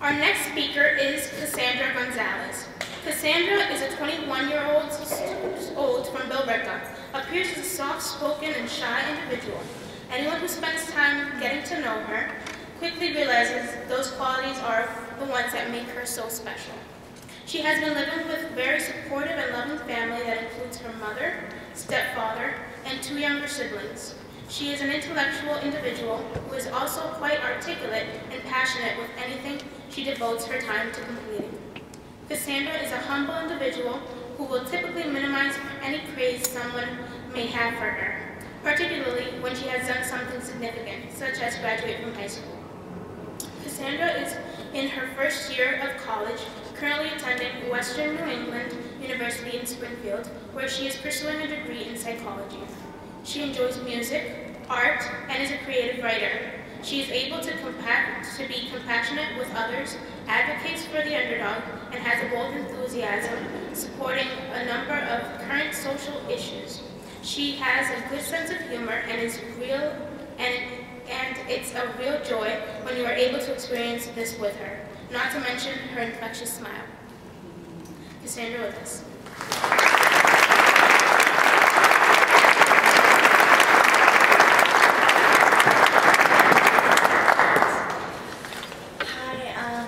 Our next speaker is Cassandra Gonzalez. Cassandra is a 21-year-old from Billerica, appears as a soft-spoken and shy individual. Anyone who spends time getting to know her quickly realizes those qualities are the ones that make her so special. She has been living with a very supportive and loving family that includes her mother, stepfather, and 2 younger siblings. She is an intellectual individual who is also quite articulate and passionate with anything she devotes her time to completing. Cassandra is a humble individual who will typically minimize any praise someone may have for her, particularly when she has done something significant, such as graduate from high school. Cassandra is in her first year of college, currently attending Western New England University in Springfield, where she is pursuing a degree in psychology. She enjoys music, art, and is a creative writer. She is able to be compassionate with others, advocates for the underdog, and has a bold enthusiasm supporting a number of current social issues. She has a good sense of humor and is real, and it's a real joy when you are able to experience this with her, not to mention her infectious smile. Cassandra with us.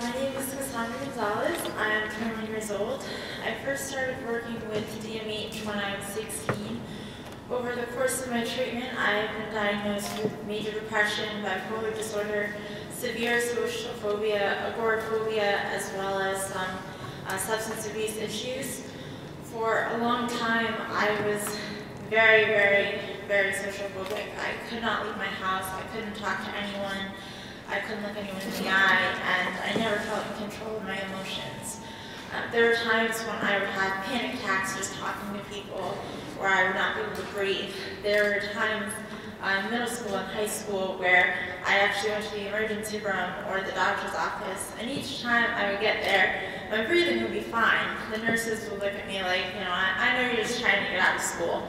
My name is Cassandra Gonzalez. I am 21 years old. I first started working with DMH when I was 16. Over the course of my treatment, I have been diagnosed with major depression, bipolar disorder, severe social phobia, agoraphobia, as well as some substance abuse issues. For a long time, I was very, very, very social phobic. I could not leave my house. I couldn't talk to anyone. I couldn't look anyone in the eye, and I never felt in control of my emotions. There were times when I would have panic attacks just talking to people, where I would not be able to breathe. There were times in middle school and high school where I actually went to the emergency room or the doctor's office, and each time I would get there, my breathing would be fine. The nurses would look at me like, I know you're just trying to get out of school.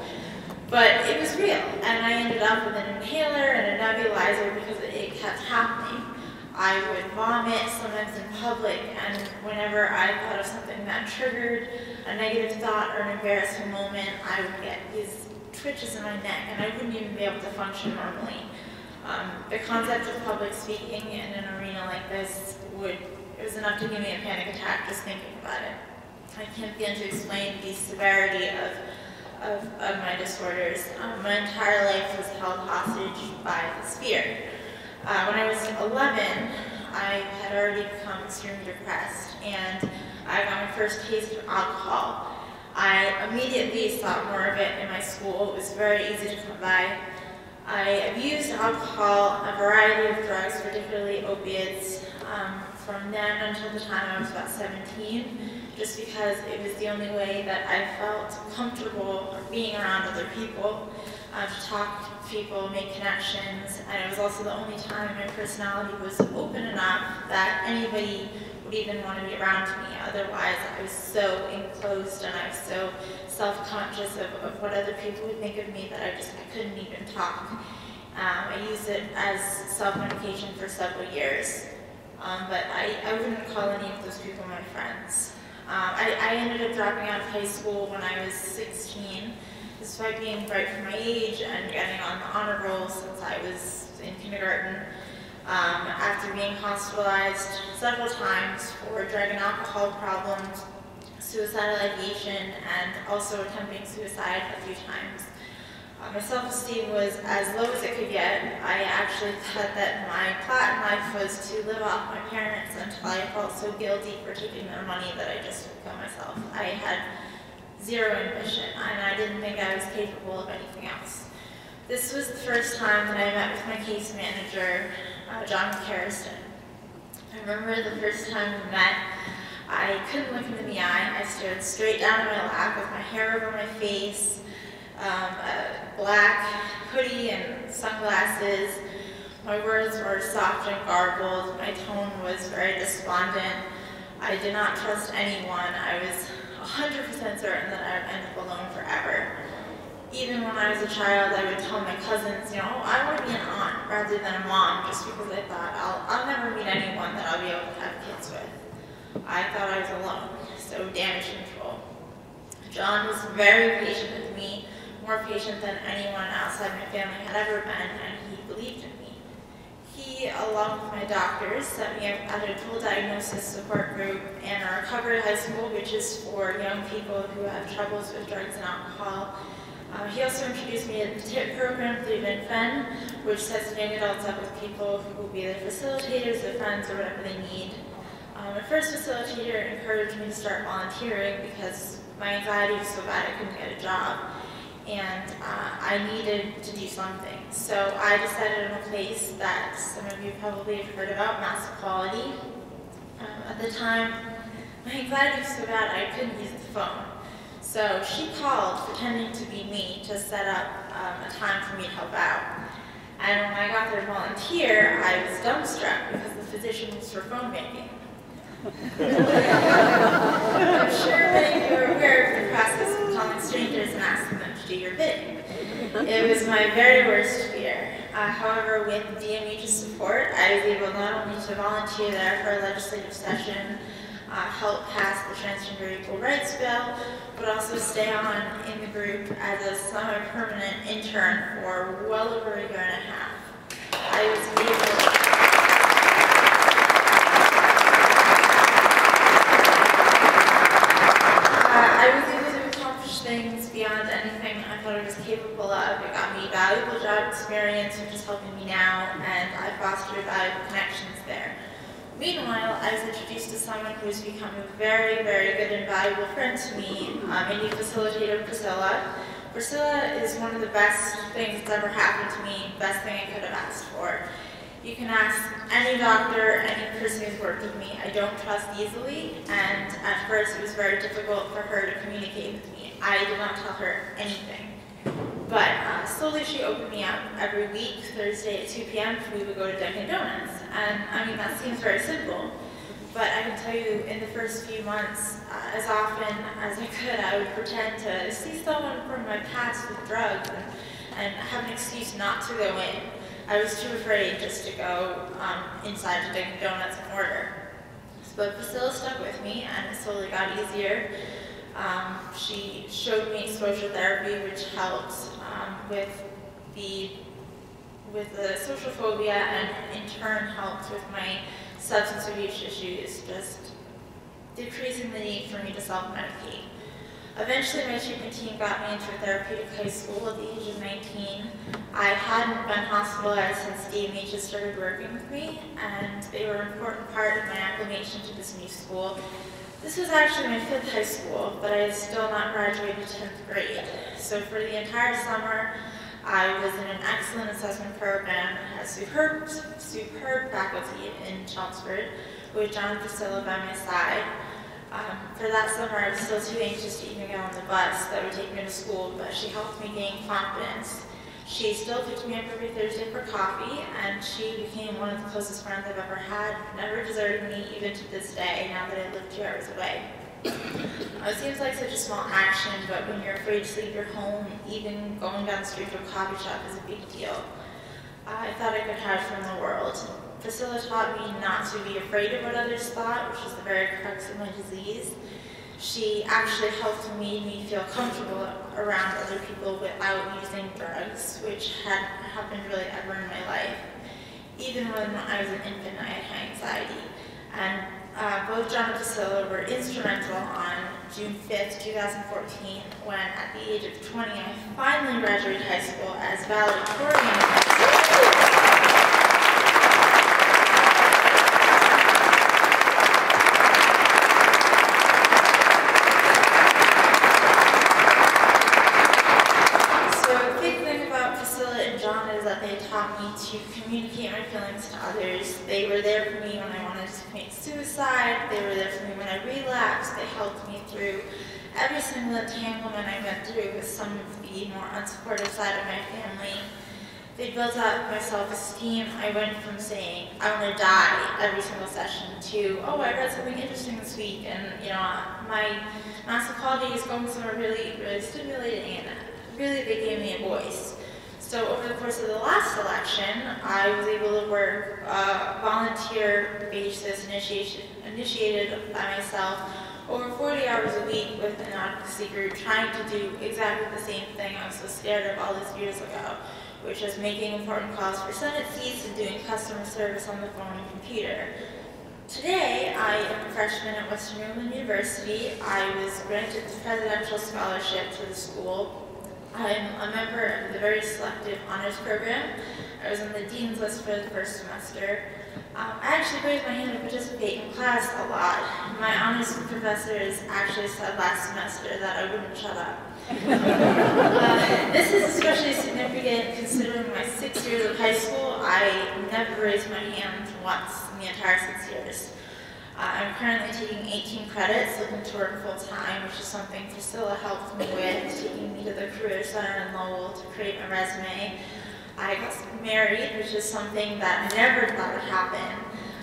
But it was real, and I ended up with an inhaler and a nebulizer because it kept happening. I would vomit, sometimes in public, and whenever I thought of something that triggered a negative thought or an embarrassing moment, I would get these twitches in my neck, and I wouldn't even be able to function normally. The concept of public speaking in an arena like this it was enough to give me a panic attack just thinking about it. I can't begin to explain the severity of my disorders. My entire life was held hostage by this fear. When I was 11, I had already become extremely depressed, and I got my first taste of alcohol. I immediately sought more of it in my school. It was very easy to come by. I abused alcohol, a variety of drugs, particularly opiates, from then until the time I was about 17, just because it was the only way that I felt comfortable being around other people, to talk to people, make connections, and it was also the only time my personality was open enough that anybody would even want to be around me. Otherwise, I was so enclosed and I was so self-conscious of what other people would think of me that I couldn't even talk. I used it as self-medication for several years, but I wouldn't call any of those people my friends. I ended up dropping out of high school when I was 16, despite being bright for my age and getting on the honor roll since I was in kindergarten. After being hospitalized several times for drug and alcohol problems, suicidal ideation, and also attempting suicide a few times. My self-esteem was as low as it could get. I actually thought that my plot in life was to live off my parents until I felt so guilty for taking their money that I just took it myself. I had zero ambition, and I didn't think I was capable of anything else. This was the first time that I met with my case manager, John Carriston. I remember the first time we met, I couldn't look him in the eye. I stared straight down at my lap with my hair over my face, a black hoodie and sunglasses. My words were soft and garbled. My tone was very despondent. I did not trust anyone. I was 100% certain that I would end up alone forever. Even when I was a child, I would tell my cousins, I want to be an aunt rather than a mom, just because I thought I'll never meet anyone that I'll be able to have kids months with. I thought I was alone, so damage control. John was very patient with me, more patient than anyone outside my family had ever been, and he believed in me. He, along with my doctors, set me up at a dual diagnosis support group and a recovery high school, which is for young people who have troubles with drugs and alcohol. He also introduced me to the TIP program through VinFen, which sets young adults up with people who will be their facilitators, their friends, or whatever they need. My first facilitator encouraged me to start volunteering because my anxiety was so bad I couldn't get a job, and I needed to do something. So I decided on a place that some of you probably have heard about, Mass Equality. At the time, my anxiety was so bad I couldn't use the phone. So she called, pretending to be me, to set up a time for me to help out. And when I got there to volunteer, I was dumbstruck because the physician was for phone banking. I'm sure many of you are aware of the process of calling strangers and asking them to do your bidding. It was my very worst fear. However, with DMH's support, I was able not only to volunteer there for a legislative session, help pass the transgender equal rights bill, but also stay on in the group as a semi-permanent intern for well over a year and a half. I was able to accomplish things beyond anything I thought I was capable of. It got me valuable job experience, which is helping me now, and I fostered valuable connections there. Meanwhile, I was introduced to someone who's become a very, very good and valuable friend to me, my new facilitator, Priscilla. Priscilla is one of the best things that's ever happened to me, best thing I could have asked for. You can ask any doctor, any person who's worked with me. I don't trust easily, and at first it was very difficult for her to communicate with me. I did not tell her anything. But slowly she opened me up. Every week, Thursday at 2 p.m., we would go to Dunkin' Donuts. And I mean, that seems very simple, but I can tell you in the first few months, as often as I could, I would pretend to see someone from my past with drugs and have an excuse not to go in. I was too afraid just to go inside to Dunkin' Donuts and order. But Priscilla stuck with me, and it slowly got easier. She showed me exposure therapy, which helped with the social phobia, and in turn helped with my substance abuse issues, just decreasing the need for me to self-medicate. Eventually, my treatment team got me into a therapeutic high school at the age of 19. I hadn't been hospitalized since DMH had started working with me, and they were an important part of my acclimation to this new school. This was actually my 5th high school, but I had still not graduated 10th grade. So for the entire summer, I was in an excellent assessment program that had superb faculty in Chelmsford, with John and Priscilla by my side. For that summer, I was still too anxious to even get on the bus that would take me to school, but she helped me gain confidence. She still picked me up every Thursday for coffee, and she became one of the closest friends I've ever had, never deserted me even to this day, now that I live 2 hours away. It seems like such a small action, but when you're afraid to leave your home, even going down the street to a coffee shop is a big deal. I thought I could hide from the world. Priscilla taught me not to be afraid of what others thought, which is the very crux of my disease. She actually helped me feel comfortable around other people without using drugs, which hadn't happened really ever in my life. Even when I was an infant, I had high anxiety. And both John and Priscilla were instrumental on June 5th, 2014, when at the age of 20, I finally graduated high school as valedictorian. To communicate my feelings to others. They were there for me when I wanted to commit suicide. They were there for me when I relapsed. They helped me through every single entanglement I went through with some of the more unsupportive side of my family. They built up my self-esteem. I went from saying, I want to die every single session to, oh, I read something interesting this week, and my mass equality is going somewhere really, really stimulating, and really they gave me a voice. So over the course of the last election, I was able to work volunteer basis initiated by myself over 40 hours a week with an advocacy group trying to do exactly the same thing I was so scared of all those years ago, which was making important calls for Senate seats and doing customer service on the phone and computer. Today, I am a freshman at Western New England University. I was granted the presidential scholarship to the school. I'm a member of the very selective honors program. I was on the dean's list for the first semester. I actually raised my hand to participate in class a lot. My honors professors actually said last semester that I wouldn't shut up. This is especially significant considering my 6 years of high school. I never raised my hand once in the entire 6 years. I'm currently taking 18 credits, looking to work full-time, which is something Priscilla helped me with, taking me to the Career Center in Lowell to create my resume. I got married, which is something that I never thought would happen.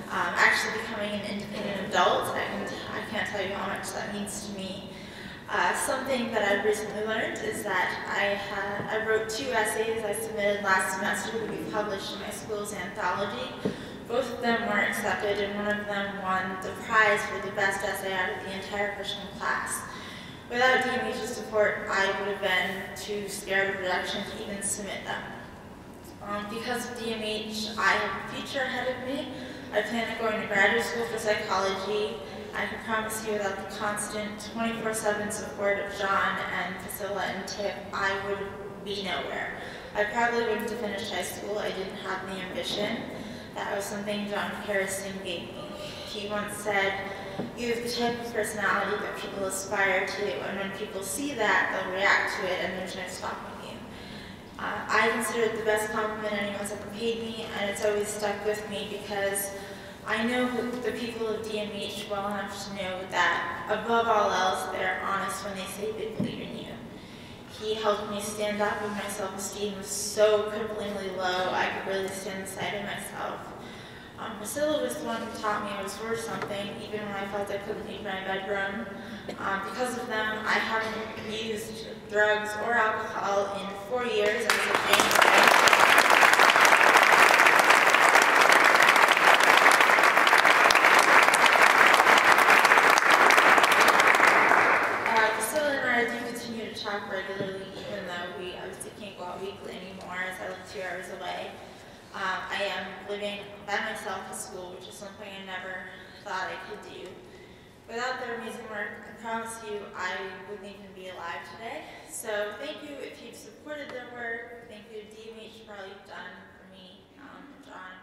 Actually becoming an independent adult, and I can't tell you how much that means to me. Something that I've recently learned is that I wrote 2 essays I submitted last semester to be published in my school's anthology. Both of them were accepted, and one of them won the prize for the best essay out of the entire freshman class. Without DMH's support, I would have been too scared of rejection to even submit them. Because of DMH, I have a future ahead of me. I plan on going to graduate school for psychology. I can promise you that the constant 24/7 support of John and Priscilla and Tip, I would be nowhere. I probably wouldn't have finished high school. I didn't have the ambition. That was something John Harrison gave me. He once said, "You have the type of personality that people aspire to, and when people see that, they'll react to it, and there's no stopping you." I consider it the best compliment anyone's ever paid me, and it's always stuck with me because I know the people of DMH well enough to know that, above all else, they're honest when they say they believe in you. He helped me stand up when my self-esteem was so cripplingly low I could really stand the sight of myself. Priscilla was the one who taught me I was worth something, even when I felt I couldn't leave my bedroom. Because of them, I haven't used drugs or alcohol in 4 years as of January. Priscilla and I do continue to talk regularly, even though we obviously can't go out weekly anymore as I live 2 hours away. I am living by myself at school, which is something I never thought I could do. Without their amazing work, I promise you I wouldn't even be alive today. So thank you if you've supported their work. Thank you to DMH for all you've done for me, John.